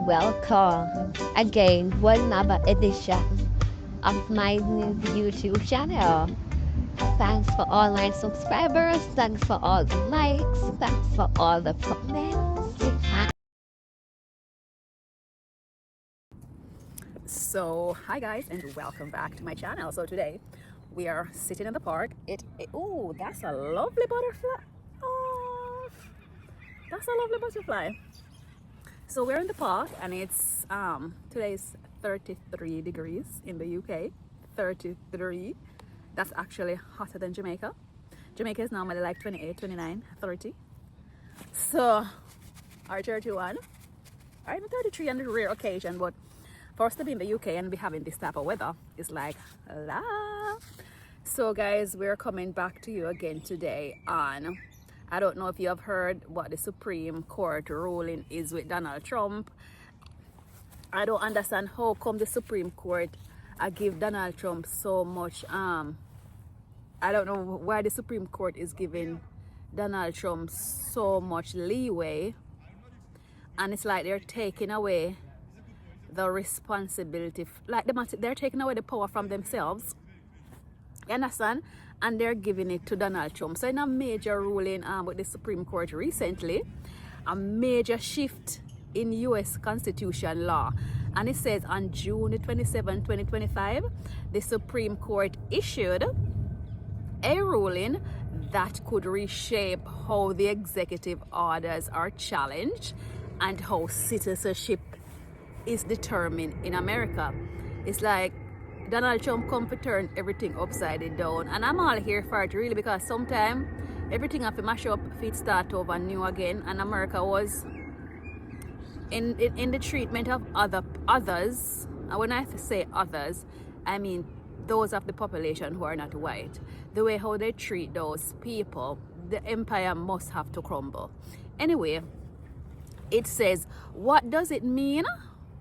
welcome again to another edition of my new YouTube channel. Thanks for all my subscribers, thanks for all the likes, thanks for all the comments. So hi guys, and welcome back to my channel. So today we are sitting in the park. Oh, that's a lovely butterfly. Oh, that's a lovely butterfly. So we're in the park, and it's today's 33 degrees in the UK. 33. That's actually hotter than Jamaica. Jamaica is normally like 28, 29, 30. So our 31, or even 33 on the rare occasion, but for us to be in the UK and be having this type of weather is like la. So guys, we're coming back to you again today on, I don't know if you have heard what the Supreme Court ruling is with Donald Trump. I don't understand how come the Supreme Court give Donald Trump so much I don't know why the Supreme Court is giving Donald Trump so much leeway, and it's like they're taking away the responsibility, like they're taking away the power from themselves, you understand, and they're giving it to Donald Trump. So in a major ruling with the Supreme Court recently, a major shift in US Constitution law, and it says on June 27, 2025, the Supreme Court issued a ruling that could reshape how the executive orders are challenged and how citizenship is determined in America. It's like Donald Trump come to turn everything upside down, and I'm all here for it really, because sometimes everything have to mash up, feet start over new again, and America was in the treatment of others, and when I say others, I mean those of the population who are not white. The way how they treat those people, the empire must have to crumble. Anyway, it says, what does it mean?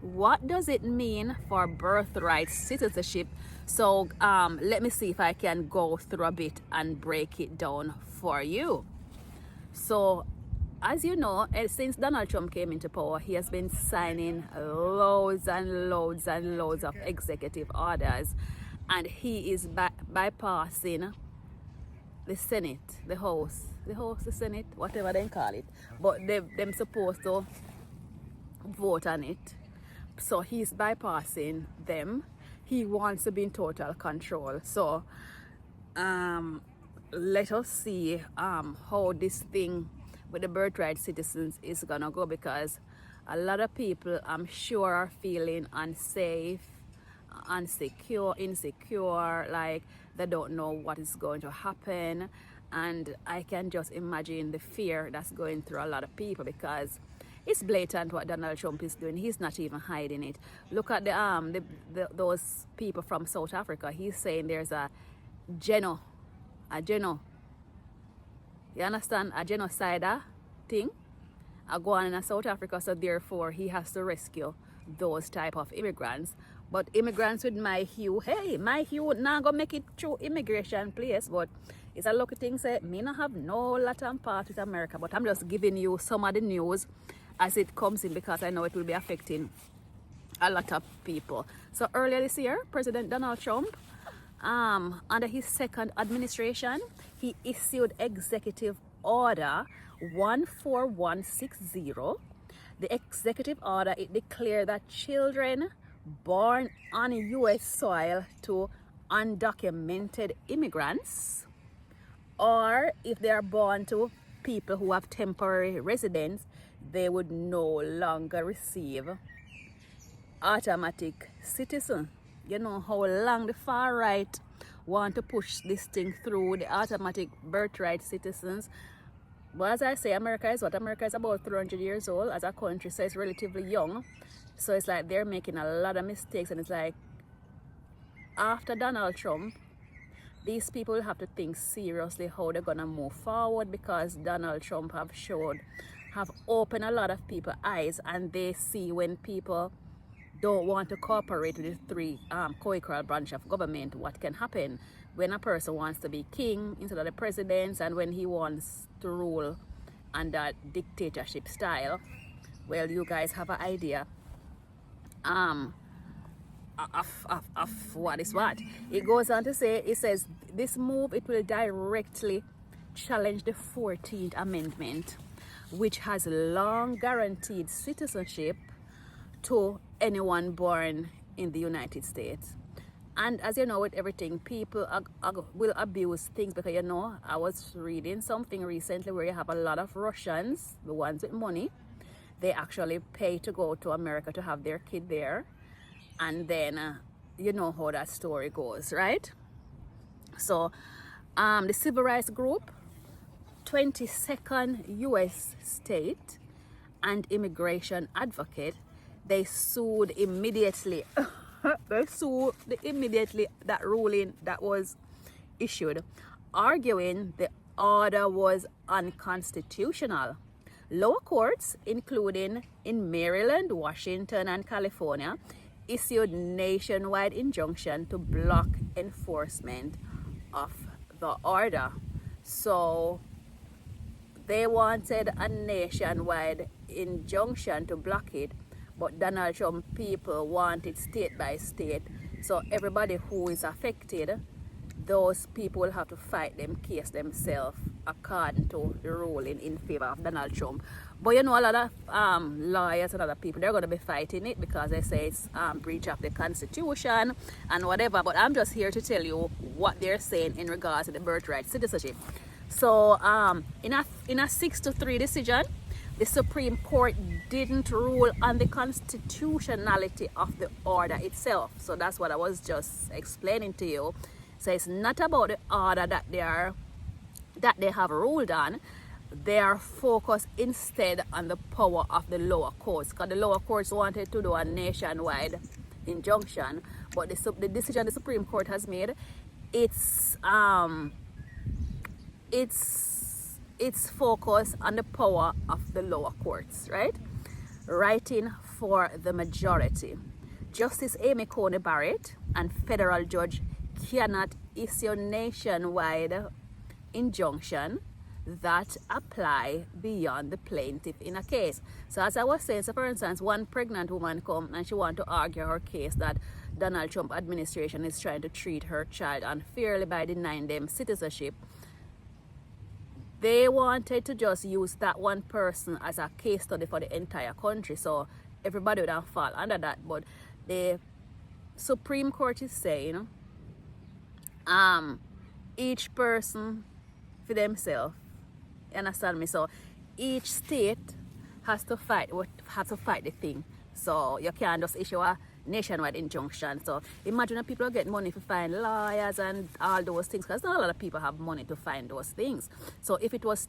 What does it mean for birthright citizenship? So let me see if I can go through a bit and break it down for you. So as you know, since Donald Trump came into power, he has been signing loads and loads and loads of executive orders, and he is bypassing the Senate, the House, the Senate, whatever they call it, but them supposed to vote on it. So he's bypassing them. He wants to be in total control. So let us see how this thing with the birthright citizens is gonna go, because a lot of people, I'm sure, are feeling unsafe, insecure, like they don't know what is going to happen. And I can just imagine the fear that's going through a lot of people, because it's blatant what Donald Trump is doing. He's not even hiding it. Look at those people from South Africa. He's saying there's a you understand, a genocider thing going on in South Africa, so therefore he has to rescue those type of immigrants. But immigrants with my hue, hey, my hue not gonna make it through immigration place, but it's a lucky thing. Say me not have no lot of part with America, but I'm just giving you some of the news as it comes in, because I know it will be affecting a lot of people. So earlier this year, President Donald Trump, under his second administration, he issued Executive Order 14160. The executive order, it declared that children born on US soil to undocumented immigrants, or if they are born to people who have temporary residence, they would no longer receive automatic citizen. You know how long the far right want to push this thing through, the automatic birthright citizens. But as I say, America is what? America is about 300 years old as a country, so it's relatively young. So it's like they're making a lot of mistakes, and it's like after Donald Trump, these people will have to think seriously how they're gonna move forward, because Donald Trump have opened a lot of people's eyes, and they see when people don't want to cooperate with the three co-equal branch of government, what can happen when a person wants to be king instead of the president, and when he wants to rule under dictatorship style. Well, you guys have an idea um of what is what. It goes on to say, it says this move, it will directly challenge the 14th Amendment, which has long guaranteed citizenship to anyone born in the United States. And as you know, with everything, people will abuse things, because you know, I was reading something recently where you have a lot of Russians, the ones with money, they actually pay to go to America to have their kid there. And then you know how that story goes, right? So the civil rights group 22nd US state and immigration advocate, they sued immediately. They sued immediately that ruling that was issued, arguing the order was unconstitutional. Lower courts, including in Maryland, Washington, and California, issued nationwide injunction to block enforcement of the order. So they wanted a nationwide injunction to block it, but Donald Trump people want it state by state. So everybody who is affected, those people will have to fight them case themselves according to the ruling in favor of Donald Trump. But you know, a lot of lawyers and other people, they're going to be fighting it because they say it's breach of the Constitution and whatever. But I'm just here to tell you what they're saying in regards to the birthright citizenship. So in a 6-3 decision, the Supreme Court didn't rule on the constitutionality of the order itself. So that's what I was just explaining to you. So it's not about the order that they have ruled on. They are focused instead on the power of the lower courts, because the lower courts wanted to do a nationwide injunction, but the decision the Supreme Court has made, it's focused on the power of the lower courts, right? Writing for the majority. Justice Amy Coney Barrett and federal judge cannot issue nationwide injunction that apply beyond the plaintiff in a case. So as I was saying, so for instance, one pregnant woman come and she want to argue her case that Donald Trump administration is trying to treat her child unfairly by denying them citizenship. They wanted to just use that one person as a case study for the entire country, so everybody would have fall under that. But the Supreme Court is saying each person for themselves. You understand me? So each state has to fight the thing. So you can't just issue a nationwide injunction. So imagine that people get money to find lawyers and all those things, because not a lot of people have money to find those things. So if it was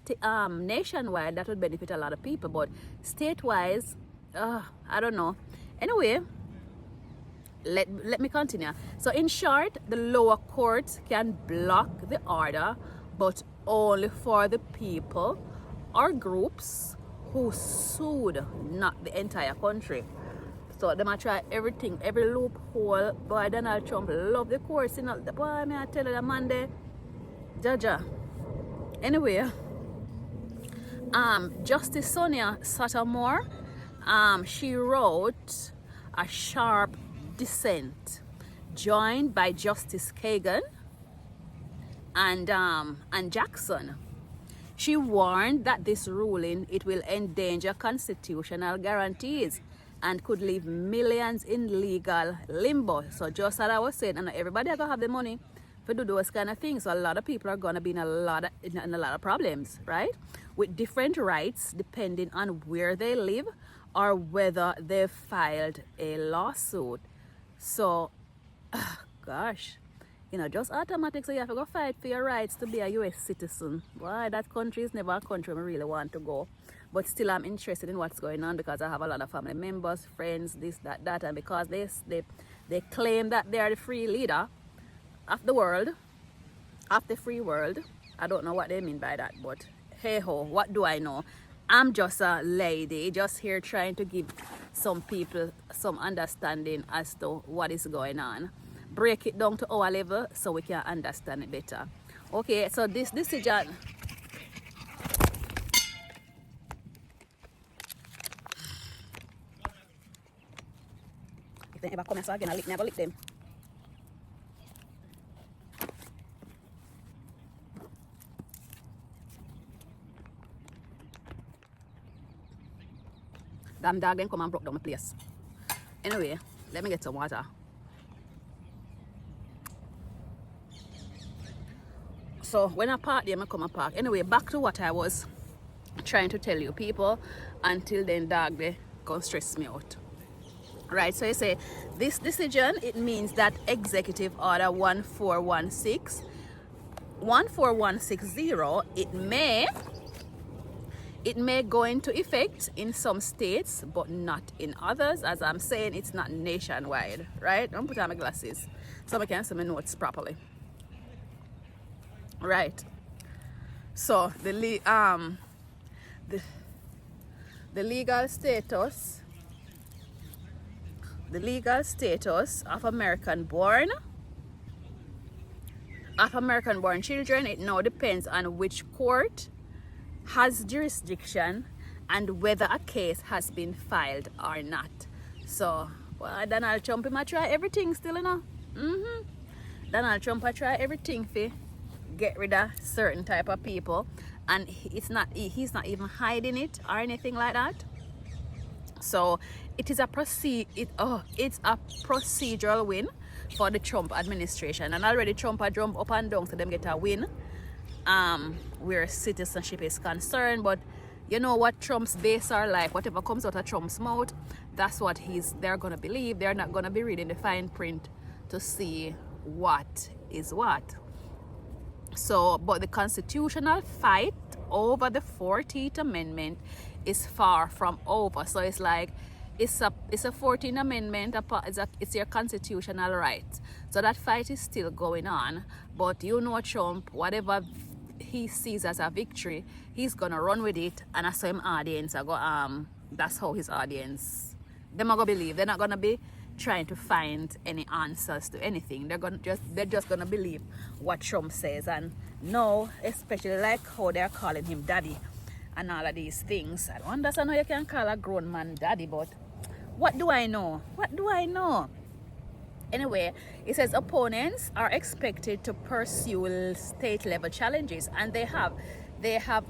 nationwide, that would benefit a lot of people, but state-wise, I don't know. Anyway, let me continue. So in short, the lower court can block the order, but only for the people or groups who sued, not the entire country. So they might try everything, every loophole. Boy, Donald Trump love the courts, you know. Boy, may I tell you, the man there, Jaja. Anyway, Justice Sonia Sotomayor, she wrote a sharp dissent, joined by Justice Kagan and Jackson. She warned that this ruling, it will endanger constitutional guarantees and could leave millions in legal limbo. So just as I was saying, and everybody are gonna have the money to do those kind of things. So a lot of people are gonna be in a lot of problems, right? With different rights depending on where they live or whether they filed a lawsuit. So, gosh, you know, just automatic, so you have to go fight for your rights to be a US citizen. Why, that country is never a country I really want to go. But still, I'm interested in what's going on because I have a lot of family members, friends, this, that, and because they claim that they are the free leader of the world, of the free world. I don't know what they mean by that, but hey ho, what do I know? I'm just a lady, just here trying to give some people some understanding as to what is going on. Break it down to our level so we can understand it better. Okay, so this decision. they ever come here again, I never lick them. Damn dog then come and broke down my place. Anyway, let me get some water. So when I park there, I come and park. Anyway, back to what I was trying to tell you people. Until then, dog, they gonna stress me out. Right, so you say this decision, it means that Executive Order 14160, it may go into effect in some states, but not in others. As I'm saying, it's not nationwide, right? I'm put on my glasses so I can see my notes properly. Right. So the legal status of American born children, it now depends on which court has jurisdiction and whether a case has been filed or not. So, well, Donald Trump might try everything still, you know. Donald Trump might try everything to get rid of certain type of people, and he's not even hiding it or anything like that. So it is it's a procedural win for the Trump administration, and already Trump had jumped up and down so them get a win where citizenship is concerned. But you know what Trump's base are like, whatever comes out of Trump's mouth, that's what they're gonna believe. They're not gonna be reading the fine print to see what is what. So, but the constitutional fight over the 14th Amendment is far from over. So it's like it's a 14th Amendment, it's your constitutional right. So that fight is still going on. But you know Trump, whatever he sees as a victory, he's gonna run with it, and I saw him audience that's how his audience, they're not gonna believe. They're not gonna be trying to find any answers to anything. They're just gonna believe what Trump says. And now, especially like how they're calling him daddy and all of these things, I don't understand how you can call a grown man daddy, but what do I know? Anyway, it says opponents are expected to pursue state level challenges, and they have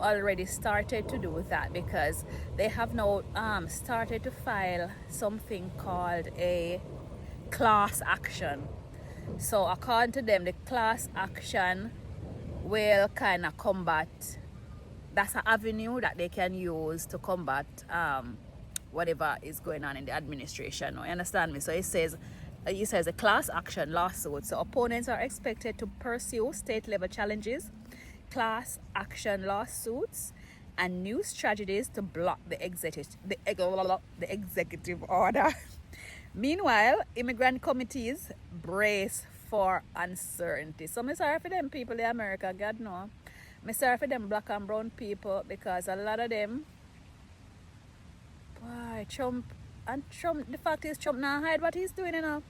already started to do that, because they have now started to file something called a class action. So according to them, the class action will kind of combat, that's an avenue that they can use to combat whatever is going on in the administration. You understand me? So it says a class action lawsuit. So opponents are expected to pursue state level challenges, class action lawsuits, and new strategies to block the executive order. Meanwhile, immigrant committees brace for uncertainty. So I'm sorry for them people in America, God no. I'm sorry for them black and brown people, because a lot of them, boy, Trump, the fact is Trump not hide what he's doing, you know.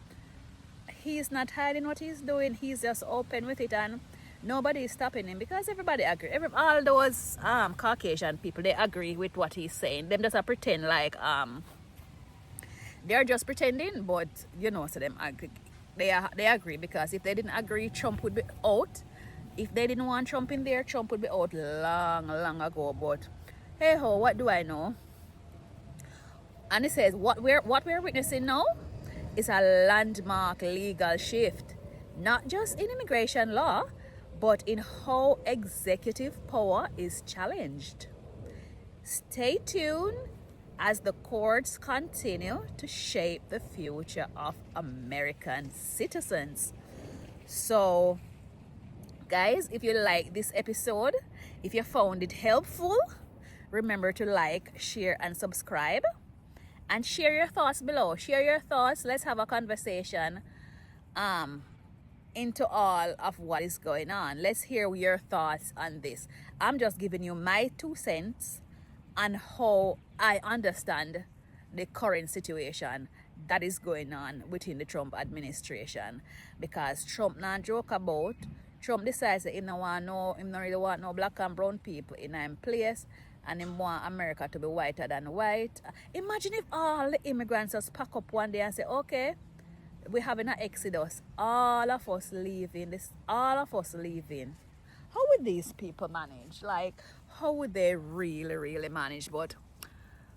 He's not hiding what he's doing. He's just open with it, and nobody is stopping him, because everybody agree. All those Caucasian people, they agree with what he's saying. Them just pretend like they're just pretending, but you know, so them agree. They agree, because if they didn't agree, Trump would be out. If they didn't want Trump in there, Trump would be out long ago. But hey ho, what do I know? And it says what we're witnessing now is a landmark legal shift, not just in immigration law, but in how executive power is challenged. Stay tuned as the courts continue to shape the future of American citizens. So, guys, if you like this episode, if you found it helpful, remember to like, share, and subscribe. And share your thoughts below. Share your thoughts. Let's have a conversation into all of what is going on. Let's hear your thoughts on this. I'm just giving you my 2 cents on how I understand the current situation that is going on within the Trump administration. Because Trump not joke about. Trump decides that he don't really want no black and brown people in his place, and him want America to be whiter than white. Imagine if all the immigrants just pack up one day and say, okay, we're having an exodus. All of us leaving. All of us leaving. How would these people manage? Like, how would they really manage? But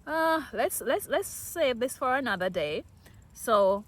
let's save this for another day. So